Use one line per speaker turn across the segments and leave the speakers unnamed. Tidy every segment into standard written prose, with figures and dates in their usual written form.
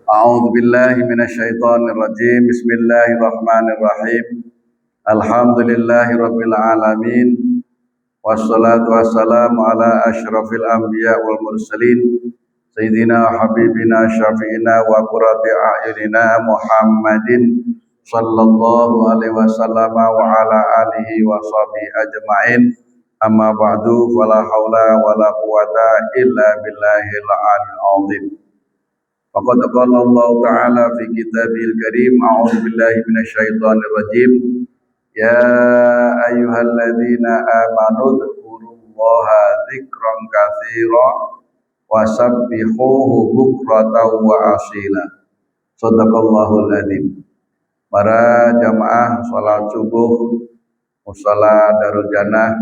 A'udzu billahi minasyaitonir rajim. Bismillahirrahmanirrahim. Alhamdulillahi rabbil alamin. Wassalatu wassalamu ala asyrafil anbiya wal mursalin sayyidina habibina syafi'ina wa qurrati a'yunina Muhammadin sallallahu alaihi wasallam wa ala alihi wa sahbihi ajma'in. Amma ba'du, fala haula wala quwata illa billahil aliyyil azim. Faqad qala Allah Ta'ala fi kitabil karim, a'udzu billahi minasyaitonir rajim. Ya ayyuhalladzina amanu dzkurullaha dzikran katsira wasabbihuhu bukratan wa asila. Shadaqallahul adzim. Para jamaah salat subuh musala Darul Jannah,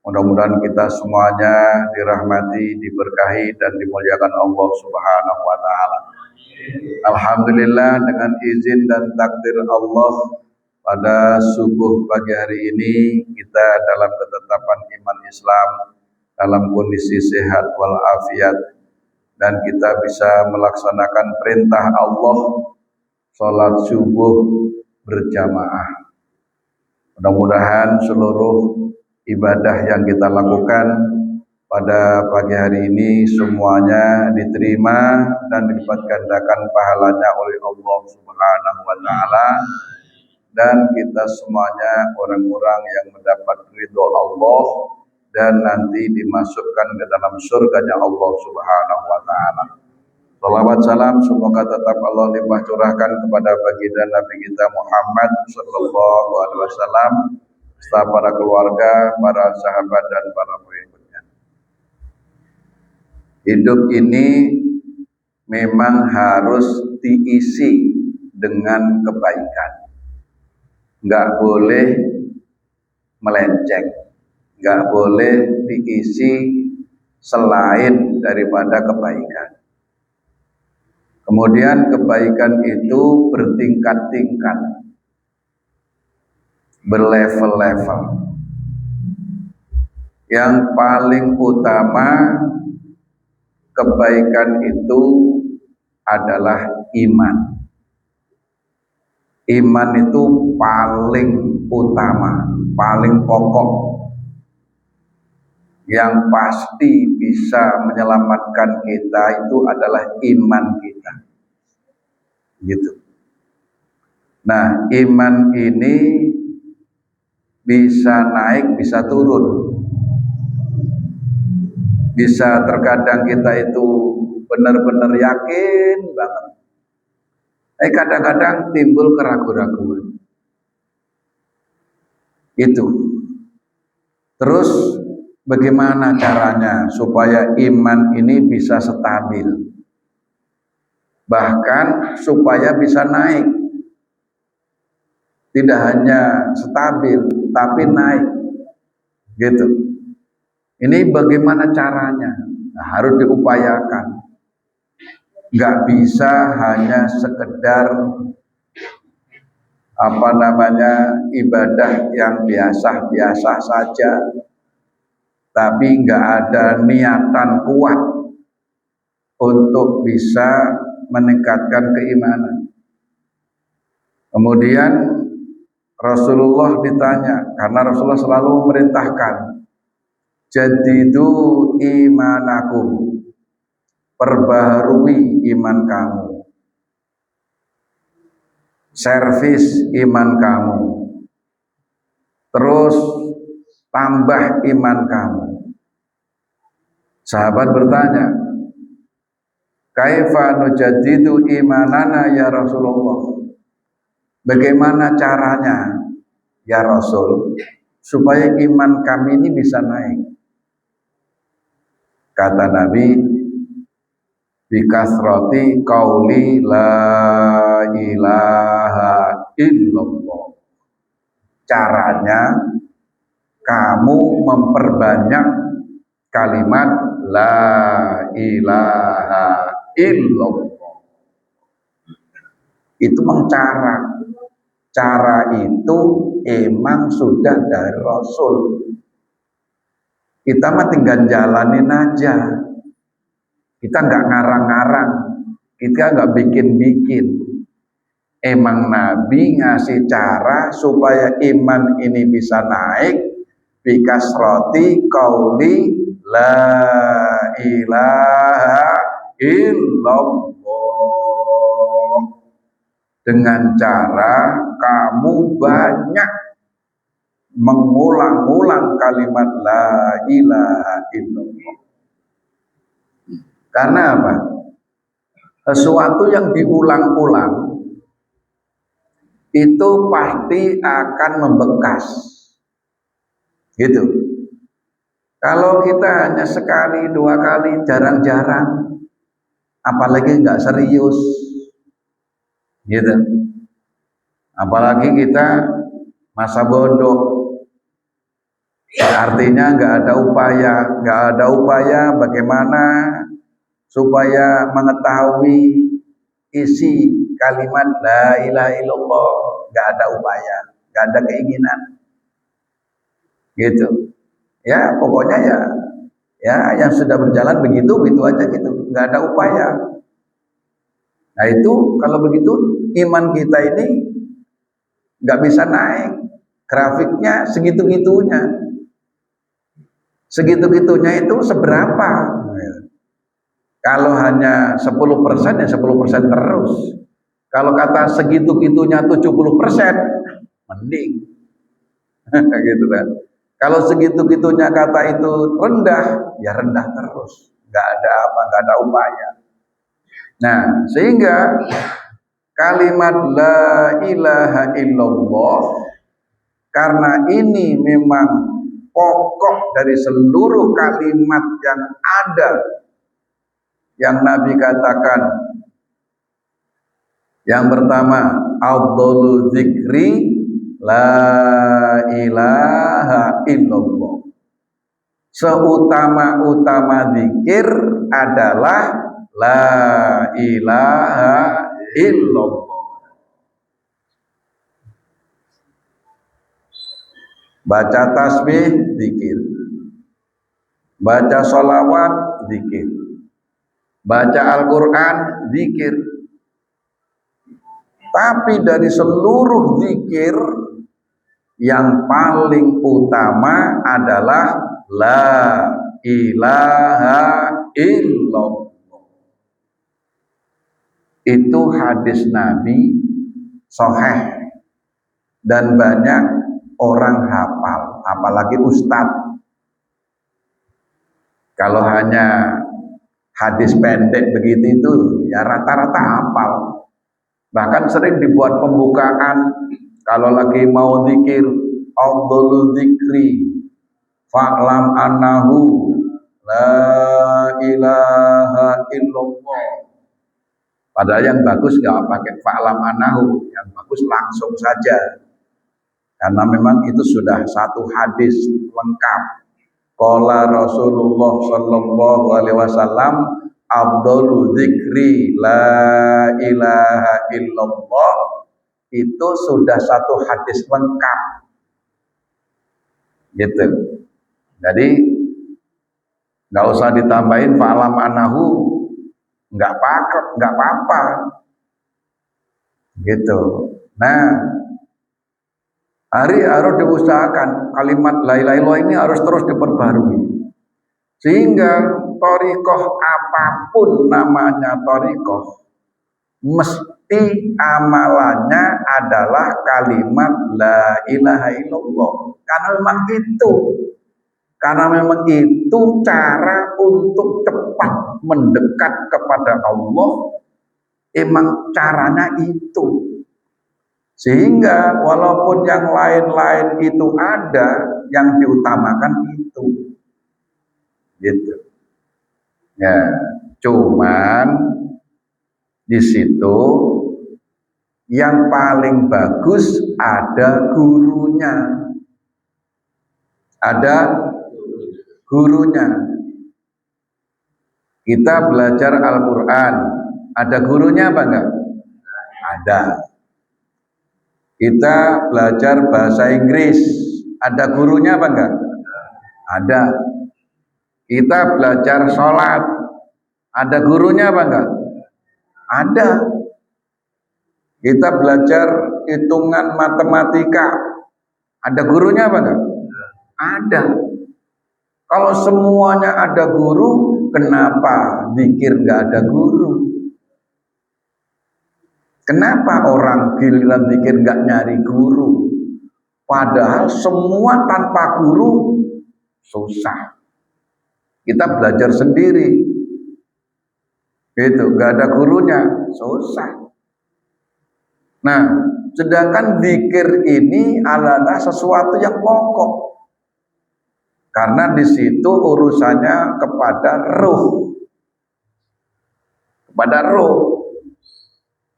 mudah-mudahan kita semuanya dirahmati, diberkahi dan dimuliakan Allah Subhanahu wa taala. Alhamdulillah, dengan izin dan takdir Allah, pada subuh pagi hari ini kita dalam ketetapan iman Islam, dalam kondisi sehat walafiat, dan kita bisa melaksanakan perintah Allah sholat subuh berjamaah. Mudah-mudahan seluruh ibadah yang kita lakukan pada pagi hari ini semuanya diterima dan dilipat gandakan pahalanya oleh Allah Subhanahu wa taala, dan kita semuanya orang-orang yang mendapat ridho Allah dan nanti dimasukkan ke dalam surganya Allah Subhanahu wa taala. Salawat salam semoga tetap Allah limpah curahkan kepada baginda Nabi kita Muhammad sallallahu alaihi wasallam, serta para keluarga, para sahabat dan para pengikutnya. Hidup ini memang harus diisi dengan kebaikan. Enggak boleh melenceng, enggak boleh diisi selain daripada kebaikan. Kemudian kebaikan itu bertingkat-tingkat, berlevel-level. Yang paling utama kebaikan itu adalah iman. Iman itu paling utama, paling pokok, yang pasti bisa menyelamatkan kita itu adalah iman kita. Gitu. Nah, iman ini bisa naik, bisa turun. Bisa terkadang kita itu benar-benar yakin banget. Kadang-kadang timbul keraguan-raguan. Itu. Terus bagaimana caranya supaya iman ini bisa stabil? Bahkan supaya bisa naik. Tidak hanya stabil, tapi naik. Gitu. Ini bagaimana caranya? Nah, harus diupayakan. Nggak bisa hanya sekedar ibadah yang biasa-biasa saja, tapi nggak ada niatan kuat untuk bisa meningkatkan keimanan. Kemudian Rasulullah ditanya, karena Rasulullah selalu memerintahkan, jadidu imanakum, perbaharui iman kamu, servis iman kamu, terus tambah iman kamu. Sahabat bertanya, kaifa nujaddidu imanana ya Rasulullah? Bagaimana caranya ya Rasul supaya iman kami ini bisa naik? Kata Nabi, bikasrati qauli la ilaha illallah. Caranya kamu memperbanyak kalimat la ilaha illallah. Itu cara. Cara itu emang sudah dari Rasul. Kita mah tinggal jalanin aja. Kita nggak ngarang-ngarang, kita nggak bikin-bikin. Emang Nabi ngasih cara supaya iman ini bisa naik, bikasroti qauli la ilaha illallah, dengan cara kamu banyak mengulang-ulang kalimat la ilaha illallah. Karena apa? Sesuatu yang diulang-ulang itu pasti akan membekas, gitu. Kalau kita hanya sekali, dua kali, jarang-jarang, apalagi nggak serius, gitu. Apalagi kita masa bodoh, artinya nggak ada upaya bagaimana supaya mengetahui isi kalimat la ilaha illallah, nggak ada upaya, nggak ada keinginan, gitu. Ya pokoknya ya yang sudah berjalan begitu aja gitu, nggak ada upaya. Nah itu kalau begitu iman kita ini nggak bisa naik, grafiknya segitu-gitunya itu seberapa? Kalau hanya 10% ya 10% terus. Kalau kata segitu-gitunya 70%, mending. Gitu kan. Kalau segitu-gitunya kata itu rendah, ya rendah terus. Nggak ada upaya. Nah, sehingga kalimat la ilaha illallah, karena ini memang pokok dari seluruh kalimat yang ada, yang Nabi katakan, yang pertama afdhalu dzikri la ilaha illallah, seutama-utama zikir adalah la ilaha illallah. Baca tasbih zikir, baca sholawat zikir, baca Al-Quran zikir. Tapi dari seluruh zikir yang paling utama adalah la ilaha illallah. Itu hadis Nabi sahih dan banyak orang hafal, apalagi ustadz. Kalau hanya hadis pendek begitu itu ya rata-rata hafal. Bahkan sering dibuat pembukaan kalau lagi mau zikir, afdhalul dzikri fa'lam annahu la ilaha illallah. Padahal yang bagus nggak pakai fa'lam annahu, yang bagus langsung saja. Karena memang itu sudah satu hadis lengkap. Qala Rasulullah sallallahu alaihi wasallam afdhalu dzikri la ilaha illallah, itu sudah satu hadis lengkap, gitu. Jadi nggak usah ditambahin fa'lam anahu, nggak apa-apa, gitu. Nah, harus diusahakan kalimat la ilaha illallah ini harus terus diperbarui, sehingga thariqah apapun namanya thariqah, mesti amalannya adalah kalimat la ilaha illallah. Karena memang itu cara untuk cepat mendekat kepada Allah. Emang caranya itu. Sehingga walaupun yang lain-lain itu ada, yang diutamakan itu, gitu. Ya, cuman di situ yang paling bagus ada gurunya. Kita belajar Al-Quran, ada gurunya apa enggak? Ada. Kita belajar bahasa Inggris, ada gurunya apa enggak? Ada. Kita belajar sholat, Ada gurunya apa enggak? Ada. Kita belajar hitungan matematika. Ada gurunya apa enggak? Ada. Kalau semuanya ada guru, kenapa zikir enggak ada guru? Kenapa orang giliran zikir enggak nyari guru? Padahal semua tanpa guru susah. Kita belajar sendiri. Itu enggak ada gurunya, susah. Nah, sedangkan zikir ini adalah sesuatu yang pokok. Karena di situ urusannya kepada ruh. Kepada ruh.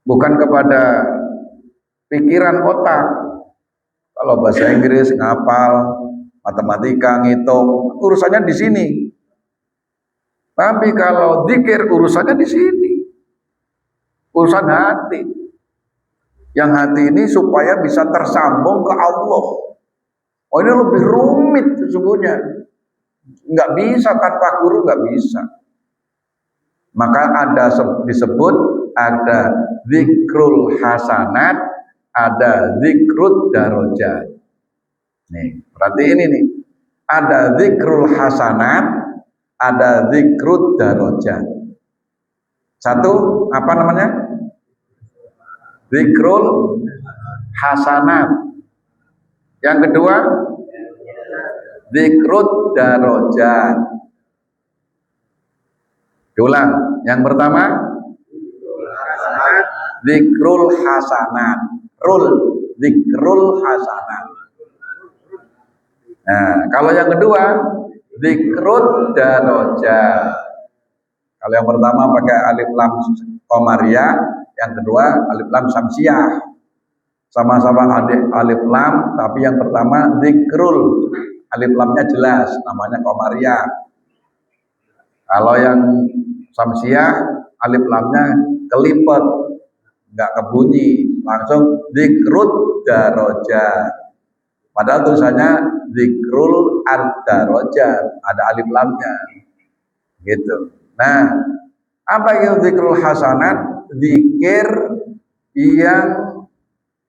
Bukan kepada pikiran otak. Kalau bahasa Inggris ngapal, matematika ngitung, urusannya di sini. Tapi kalau zikir urusannya di sini. Urusan hati. Yang hati ini supaya bisa tersambung ke Allah. Oh, ini lebih rumit sesungguhnya. Nggak bisa tanpa guru, nggak bisa. Maka ada disebut ada zikrul hasanat, ada zikrul darajat. Nih, berarti ini nih. Ada zikrul hasanat, ada zikrul darajat. Satu, apa namanya? Zikrul hasanat. Yang kedua, zikrul darajat. Diulang. Yang pertama, zikrul hasanat. Zikrul hasanat. Nah, kalau yang kedua, zikrul darajat. Kalau yang pertama pakai alif lam qamariyah, yang kedua alif lam syamsiyah. Sama-sama alif lam, tapi yang pertama zikrul, alif lamnya jelas, namanya qamariyah. Kalau yang syamsiyah, alif lamnya kelipet, nggak kebunyi, langsung zikrul darajat. Padahal tulisannya zikrul ad-darajat, ada alif lamnya, gitu. Nah, apa yang zikrul hasanat? Zikir yang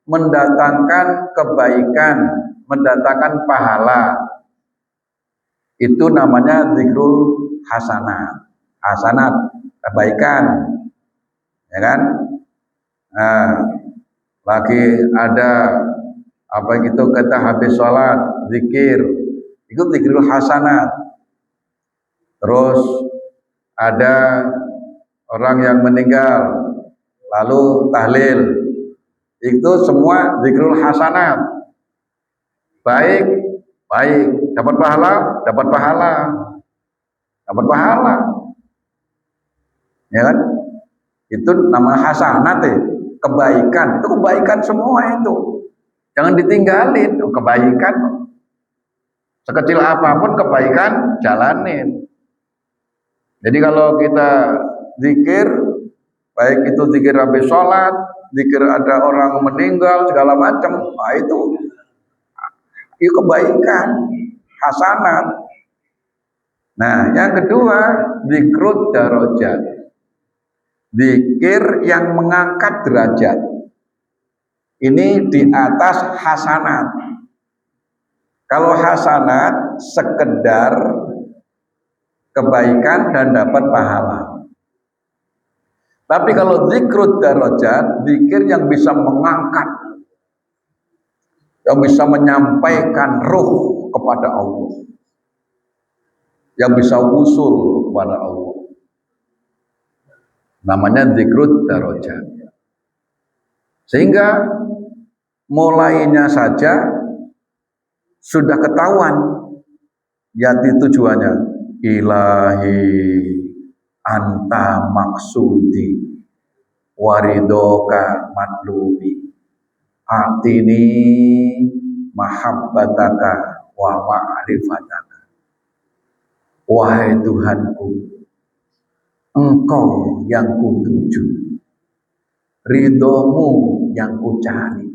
mendatangkan kebaikan, mendatangkan pahala. Itu namanya zikrul hasanat. Hasanat, kebaikan. Ya kan? Nah, lagi ada apa gitu, kita habis sholat, zikir. Itu zikrul hasanat. Terus ada orang yang meninggal, lalu tahlil. Itu semua zikrul hasanat. Baik, baik. Dapat pahala, dapat pahala. Dapat pahala. Ya kan? Itu nama hasanat ya. Kebaikan. Itu kebaikan semua itu. Jangan ditinggalin. Kebaikan. Sekecil apapun kebaikan, jalanin. Jadi kalau kita zikir, baik itu zikir habis sholat, zikir ada orang meninggal segala macam, nah itu kebaikan, hasanat. Nah, yang kedua zikrul darajat, zikir yang mengangkat derajat. Ini di atas hasanat. Kalau hasanat sekedar kebaikan dan dapat pahala. Tapi kalau zikrul darajat, zikir yang bisa mengangkat, yang bisa menyampaikan ruh kepada Allah, yang bisa usul kepada Allah, namanya zikrul darajat. Sehingga mulainya saja sudah ketahuan yaitu tujuannya. Ilahi anta maksudi waridoka matlubi atini mahabbataka wa ma'rifataka. Wahai Tuhanku, Engkau yang kutuju, ridhomu yang kucari.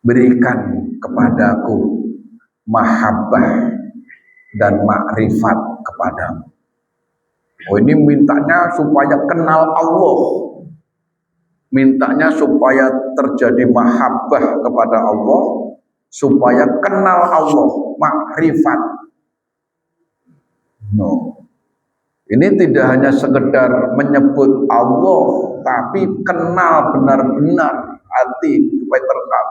Berikan kepadaku mahabbah dan makrifat kepadamu. Oh, ini mintanya supaya kenal Allah, mintanya supaya terjadi mahabbah kepada Allah, supaya kenal Allah, makrifat. No. Ini tidak hanya sekedar menyebut Allah, tapi kenal benar-benar hati supaya terkenal.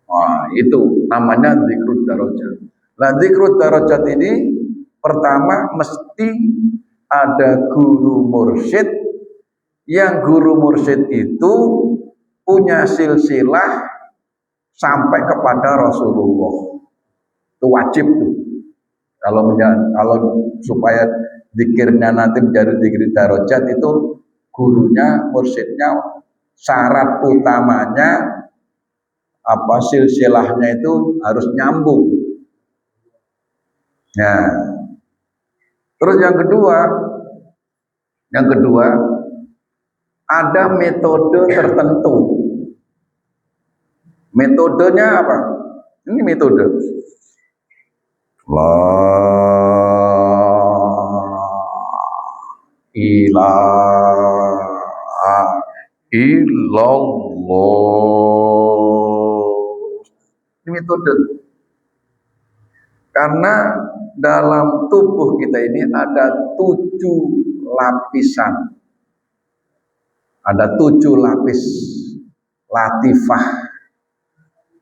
Wah, itu namanya zikrul darajat. Nah, zikrul darajat ini pertama mesti ada guru mursyid, yang guru mursyid itu punya silsilah sampai kepada Rasulullah. Itu wajib tuh. Kalau supaya zikirnya nanti menjadi zikir darajat itu gurunya, mursyidnya, syarat utamanya silsilahnya itu harus nyambung. Nah, terus yang kedua ada metode tertentu. Metodenya apa? Ini metode. La ilaha illallah. Ini metode. Karena dalam tubuh kita ini ada 7 lapisan. Ada 7 lapis latifah.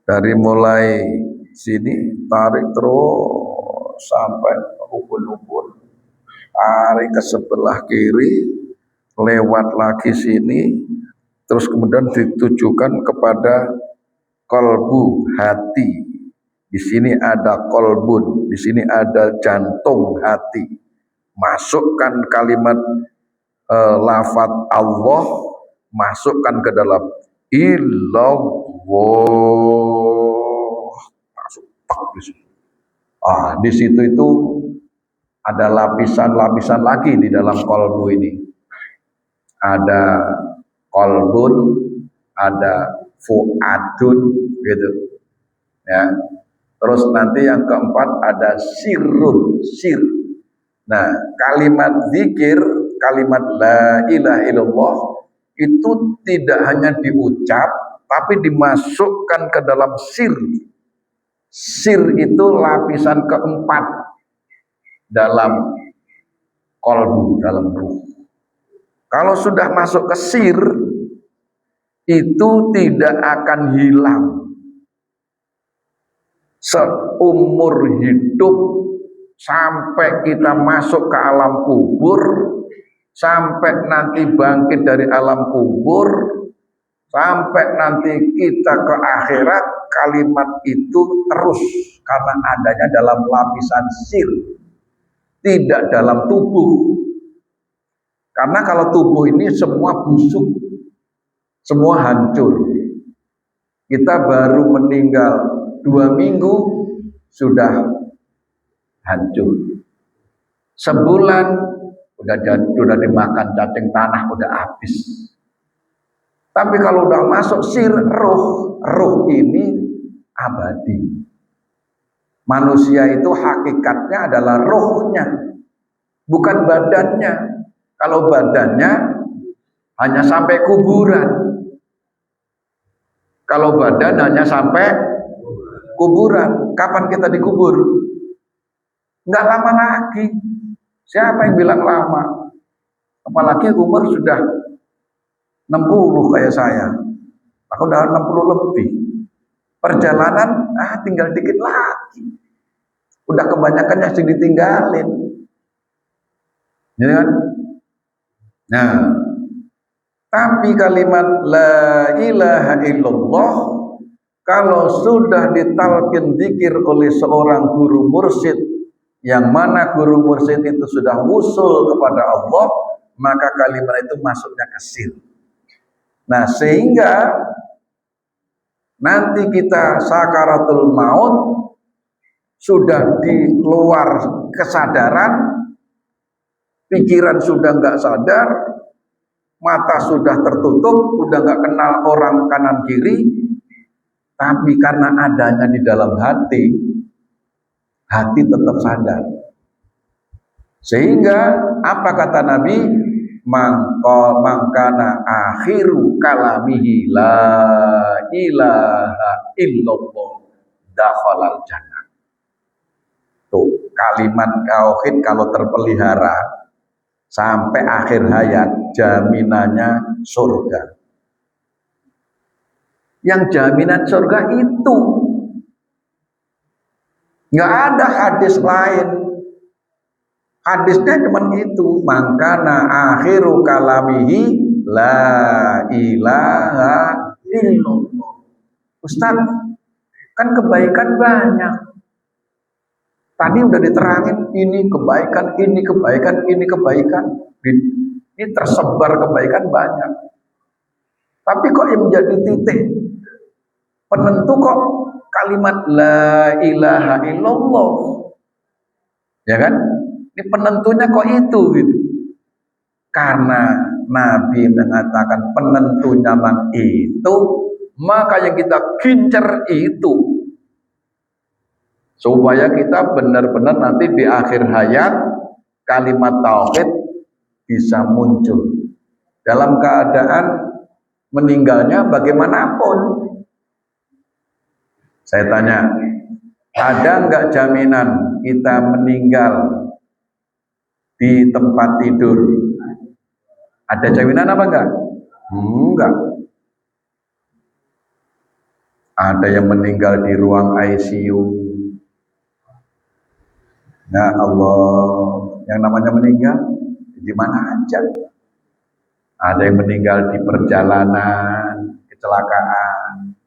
Dari mulai sini tarik terus sampai ubun-ubun, tarik ke sebelah kiri, lewat lagi sini, terus kemudian ditujukan kepada kolbu, hati. Di sini ada kolbun, di sini ada jantung hati. Masukkan kalimat lafaz Allah, masukkan ke dalam illallah, masuk di situ. Di situ itu ada lapisan-lapisan lagi di dalam kolbu ini. Ada kolbun, ada fuadun, gitu. Ya. Terus nanti yang keempat ada sirrun, sir. Nah, kalimat zikir, kalimat la ilaha illallah itu tidak hanya diucap, tapi dimasukkan ke dalam sir. Sir itu lapisan keempat dalam kolbu, dalam ruh. Kalau sudah masuk ke sir, itu tidak akan hilang. Seumur hidup, sampai kita masuk ke alam kubur, sampai nanti bangkit dari alam kubur, sampai nanti kita ke akhirat, kalimat itu terus karena adanya dalam lapisan sir, tidak dalam tubuh. Karena kalau tubuh ini semua busuk, semua hancur. Kita baru meninggal 2 minggu sudah hancur. Sebulan udah dimakan cacing tanah, udah habis. Tapi kalau udah masuk sir, roh ini abadi. Manusia itu hakikatnya adalah rohnya, bukan badannya. Kalau badannya hanya sampai kuburan. Kalau badan hanya sampai kuburan. Kapan kita dikubur? Nggak lama lagi. Siapa yang bilang lama? Apalagi umur sudah 60 kayak saya. Aku udah 60 lebih. Perjalanan tinggal dikit lagi. Udah kebanyakan yang ditinggalin. Ya kan? Nah, tapi kalimat la ilaha illallah kalau sudah ditalkin zikir oleh seorang guru mursyid, yang mana guru mursyid itu sudah wusul kepada Allah, maka kalimat itu masuknya ke sir. Nah, sehingga nanti kita sakaratul maut sudah di luar kesadaran, pikiran sudah nggak sadar, mata sudah tertutup, udah nggak kenal orang kanan kiri, tapi karena adanya di dalam hati, hati tetap sadar. Sehingga apa kata Nabi? Mangkana akhiru kalamihi la ilaha illallah dakhalal jannah. Tuh, kalimat tauhid kalau terpelihara sampai akhir hayat jaminannya surga. Yang jaminan surga itu nggak ada hadis lain. Hadisnya cuma itu, mangkana akhiru kalamihi la ilaha illallah. Ustaz, kan kebaikan banyak. Tadi udah diterangin ini kebaikan, ini kebaikan, ini kebaikan. Ini tersebar kebaikan banyak. Tapi kok yang menjadi titik penentu kok kalimat la ilaha illallah. Ya kan? Ini penentunya kok itu gitu. Karena Nabi mengatakan penentunya memang itu, maka yang kita gincar itu supaya kita benar-benar nanti di akhir hayat kalimat tauhid bisa muncul dalam keadaan meninggalnya bagaimanapun. Saya tanya, ada enggak jaminan kita meninggal di tempat tidur? Ada jaminan apa enggak? Enggak. Ada yang meninggal di ruang ICU. Nah Allah, yang namanya meninggal di mana aja. Ada yang meninggal di perjalanan, kecelakaan,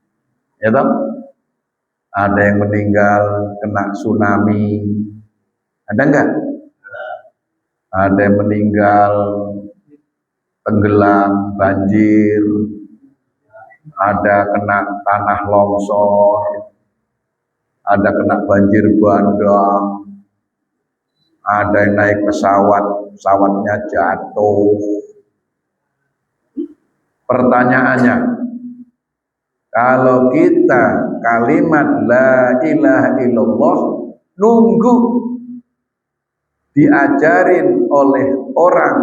ya toh? Ada yang meninggal kena tsunami, ada enggak? Ada yang meninggal tenggelam, banjir, ada kena tanah longsor, ada kena banjir bandang, ada yang naik pesawat, pesawatnya jatuh. Pertanyaannya, kalau kita kalimat la ilaha illallah nunggu diajarin oleh orang,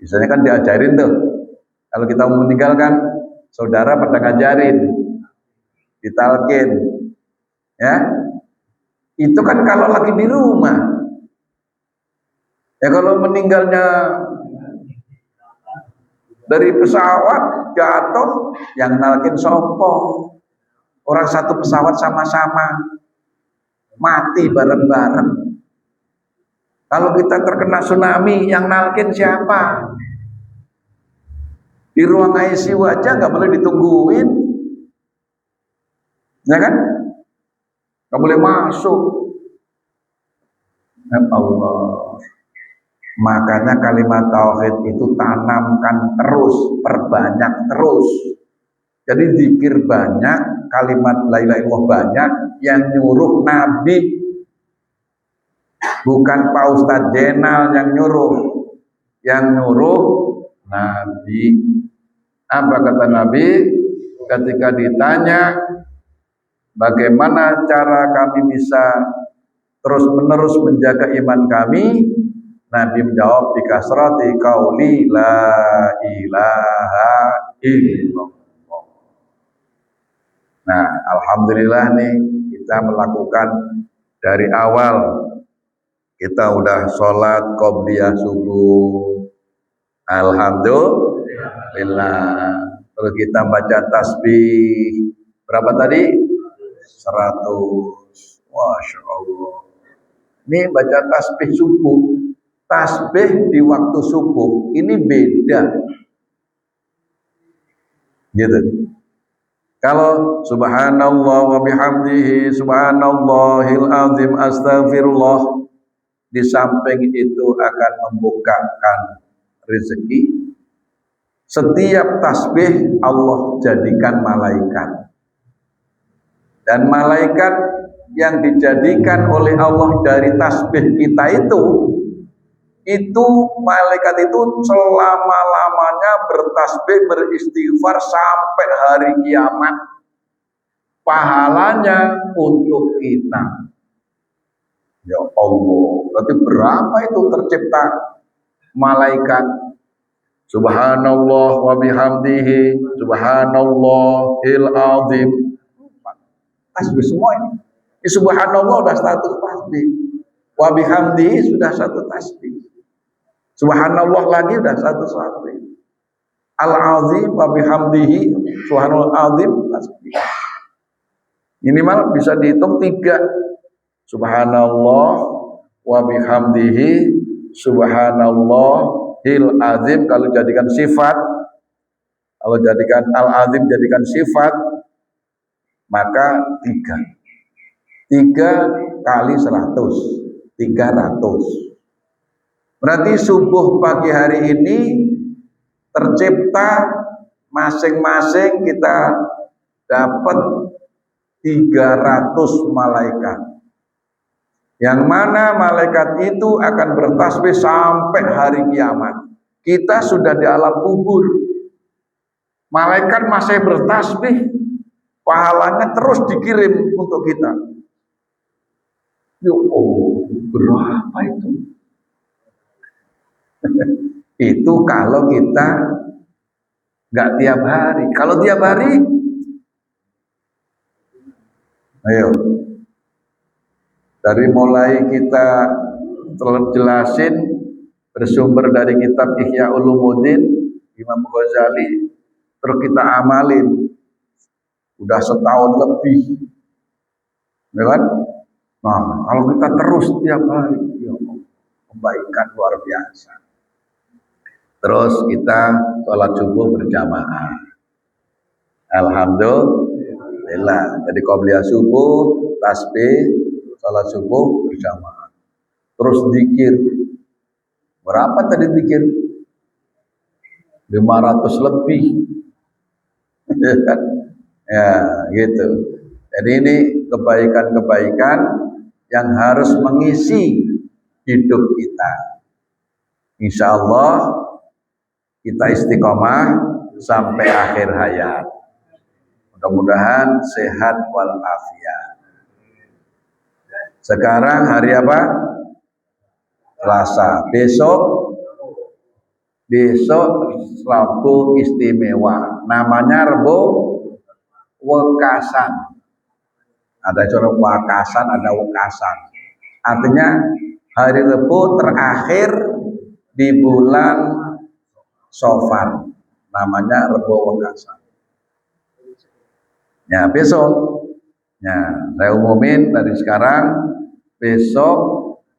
misalnya kan diajarin tuh, kalau kita mau meninggalkan saudara pada ngajarin, ditalkin, ya itu kan kalau lagi di rumah. Ya kalau meninggalnya dari pesawat jatuh, yang nalkin sopo, orang satu pesawat sama-sama mati bareng-bareng. Kalau kita terkena tsunami, yang nalkin siapa? Di ruang ICU aja nggak boleh ditungguin, ya kan? Nggak boleh masuk. Ya Allah. Makanya kalimat tauhid itu tanamkan terus, perbanyak terus. Jadi zikir banyak, kalimat la ilaha illallah banyak, yang nyuruh Nabi, bukan Pak Ustadz Jenal yang nyuruh Nabi. Apa kata Nabi ketika ditanya bagaimana cara kami bisa terus-menerus menjaga iman kami? Nabi menjawab bikasrati qauli la ilaha illallah. Nah, alhamdulillah nih kita melakukan dari awal. Kita udah sholat qobliyah subuh, alhamdulillah. Terus kita baca tasbih berapa tadi? 100. Masya Allah. Ini baca tasbih subuh. Tasbih di waktu subuh ini beda, gitu. Kalau subhanallah wa bihamdihi subhanallahil azim astaghfirullah, di samping itu akan membukakan rezeki. Setiap tasbih Allah jadikan malaikat, dan malaikat yang dijadikan oleh Allah dari tasbih kita itu malaikat itu selama-lamanya bertasbih, beristighfar sampai hari kiamat. Pahalanya untuk kita. Ya Allah, berarti berapa itu tercipta malaikat? Subhanallah wa bihamdihi, subhanallahil azim. Tasbih semua ini. Subhanallah udah satu tasbih. Wa bihamdihi sudah satu tasbih. Subhanallah lagi udah satu tasbih. Al-azim wa bihamdihi, subhanallah azim tasbih. Minimal bisa dihitung 3. Subhanallah wa bihamdihi, subhanallahil azim. Kalau jadikan sifat, kalau jadikan al-azim jadikan sifat, maka 3 kali 100, 300. Berarti subuh pagi hari ini tercipta masing-masing kita dapat 300 malaikat. Yang mana malaikat itu akan bertasbih sampai hari kiamat. Kita sudah di alam kubur, malaikat masih bertasbih, pahalanya terus dikirim untuk kita. Ya Allah, berapa itu? Itu kalau kita nggak tiap hari. Kalau tiap hari, ayo. Dari mulai kita jelasin bersumber dari kitab Ihya Ulumuddin Imam Ghazali, terus kita amalin, udah setahun lebih, ya kan? Nah, kalau kita terus tiap hari, ya Allah, kebaikan luar biasa. Terus kita sholat subuh berjamaah, alhamdulillah. Jadi qobliyah subuh, tasbih, sholat subuh berjamaah. Terus zikir. Berapa tadi zikir? 500 lebih. Ya, gitu. Jadi ini kebaikan-kebaikan yang harus mengisi hidup kita. Insya Allah kita istiqomah sampai akhir hayat. Mudah-mudahan sehat walafiat. Sekarang hari apa? Selasa. Besok Rabu istimewa. Namanya Rebo Wekasan. Ada cara Wekasan, ada Wekasan. Artinya hari Rebo terakhir di bulan Sofar. Namanya Rebo Wekasan. Ya, besok. Ya, saya umumin dari sekarang, besok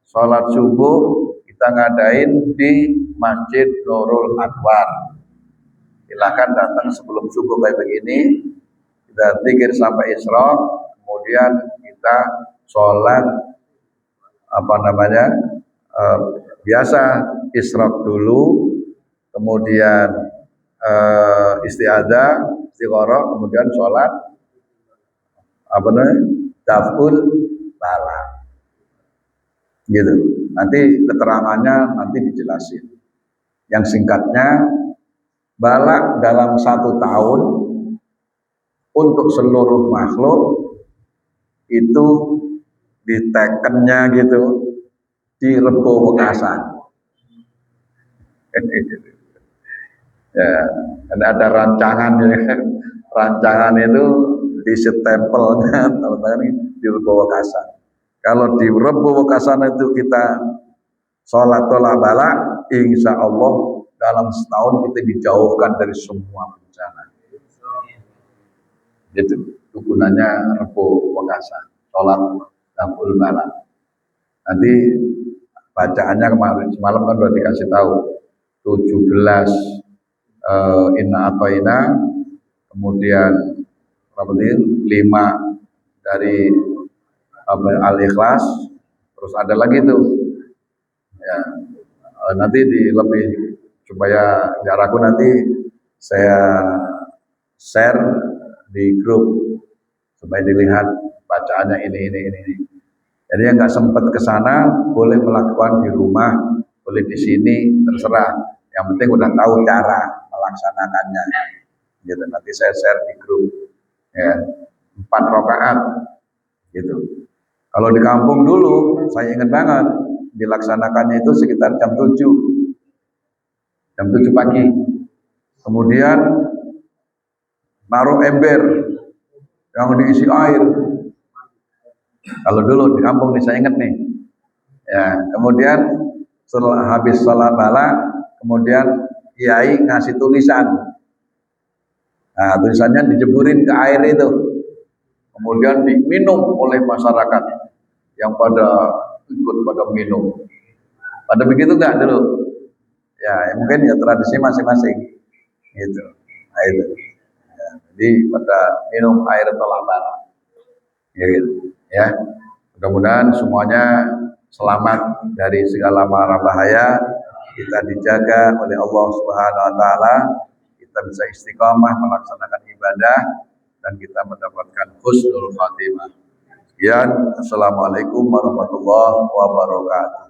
sholat subuh kita ngadain di Masjid Nurul Anwar. Silahkan datang sebelum subuh kayak begini, kita zikir sampai isyraq, kemudian kita sholat biasa isyraq dulu, kemudian isti'adzah, istigharah, kemudian sholat daful bala, gitu. Nanti keterangannya nanti dijelasin. Yang singkatnya, bala dalam 1 tahun untuk seluruh makhluk itu ditekennya gitu di Rebo Wekasan. Ya, ada rancangan ya. Rancangan itu di stempelnya teman-teman di Rebo Wekasan. Kalau di Rebo Wekasan itu kita sholat tolak bala, insya Allah dalam setahun kita dijauhkan dari semua bencana. Itu gunanya Rebo Wekasan, sholat daful bala. Nanti bacaannya semalam kan sudah dikasih tahu 17 inna atoina, kemudian 5 dari Al-Ikhlas, terus ada lagi tuh ya, nanti lebih supaya jarakku nanti saya share di grup supaya dilihat bacaannya ini. Jadi yang nggak sempat ke sana boleh melakukan di rumah, boleh di sini, terserah. Yang penting udah tahu cara melaksanakannya. Gitu, nanti saya share di grup ya, 4 rakaat gitu. Kalau di kampung dulu, saya ingat banget, dilaksanakannya itu sekitar jam 7, jam 7 pagi. Kemudian naruh ember yang diisi air. Kalau dulu di kampung nih, saya ingat nih. Ya, kemudian setelah habis sholat bala, kemudian kiai ngasih tulisan. Nah, tulisannya dijeburin ke air itu, kemudian diminum oleh masyarakat yang pada ikut pada minum. Pada begitu nggak dulu? Ya, mungkin ya tradisi masing-masing gitu. Nah, itu. Ya, jadi pada minum air tolak bala. Ya, gitu. Ya, mudah-mudahan semuanya selamat dari segala mara bahaya, kita dijaga oleh Allah Subhanahu wa taala, kita bisa istiqamah melaksanakan ibadah dan kita mendapatkan husnul khatimah. Sekian, assalamualaikum warahmatullahi wabarakatuh.